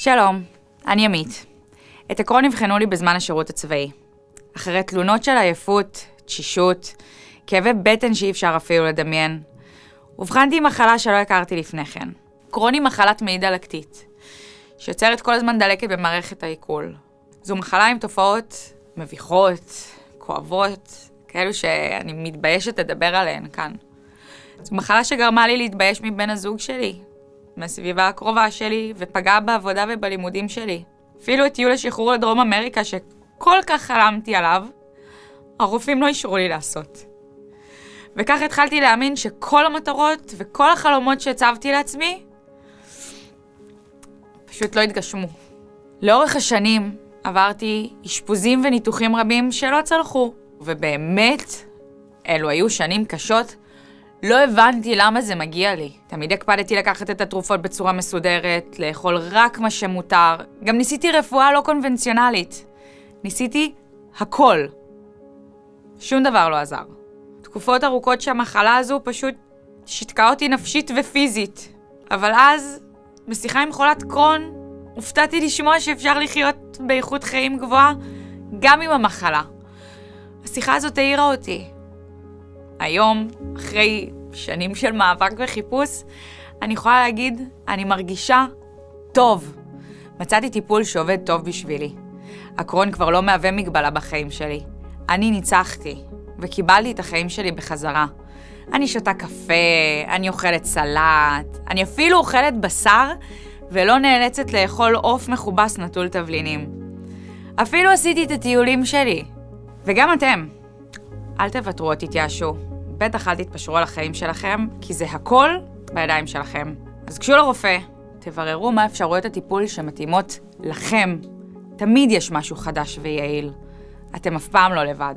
שלום, אני עמית. את הקרון נבחנו לי בזמן השירות הצבאי. אחרי תלונות של עייפות, תשישות, כאבי בטן שאי אפשר אפילו לדמיין, ובחנתי מחלה שלא הכרתי לפני כן. קרון היא מחלת מעי דלקתית, שיוצרת כל הזמן דלקת במערכת העיכול. זו מחלה עם תופעות מביכות, כואבות, כאלו שאני מתביישת לדבר עליהן כאן. זו מחלה שגרמה לי להתבייש מבן הזוג שלי, מהסביבה הקרובה שלי, ופגעה בעבודה ובלימודים שלי. אפילו את טיול השחרור לדרום אמריקה שכל כך חלמתי עליו, הרופאים לא אישרו לי לעשות. וכך התחלתי להאמין שכל המטרות וכל החלומות שהצבתי לעצמי פשוט לא התגשמו. לאורך השנים עברתי אשפוזים וניתוחים רבים שלא צלחו, ובאמת אלו היו שנים קשות. לא הבנתי למה זה מגיע לי. תמיד הקפדתי לקחת את התרופות בצורה מסודרת, לאכול רק מה שמותר. גם ניסיתי רפואה לא קונבנציונלית. ניסיתי הכל. שום דבר לא עזר. תקופות ארוכות שהמחלה הזו פשוט שיתקה אותי נפשית ופיזית. אבל אז, בשיחה עם חולת קרון, הופתעתי לשמוע שאפשר לחיות באיכות חיים גבוהה גם עם המחלה. השיחה הזאת העירה אותי. היום, אחרי שנים של מאבק וחיפוש, אני יכולה להגיד, אני מרגישה טוב. מצאתי טיפול שעובד טוב בשבילי. הקרון כבר לא מהווה מגבלה בחיים שלי. אני ניצחתי, וקיבלתי את החיים שלי בחזרה. אני שותה קפה, אני אוכלת סלט, אני אפילו אוכלת בשר, ולא נאלצת לאכול עוף מחובס נטול תבלינים. אפילו עשיתי את הטיולים שלי. וגם אתם. אל תוותרו או תתייאשו. בטח אל תתפשרו על החיים שלכם, כי זה הכל בידיים שלכם. אז גשו לרופא, תבררו מה אפשרויות הטיפול שמתאימות לכם. תמיד יש משהו חדש ויעיל. אתם אף פעם לא לבד.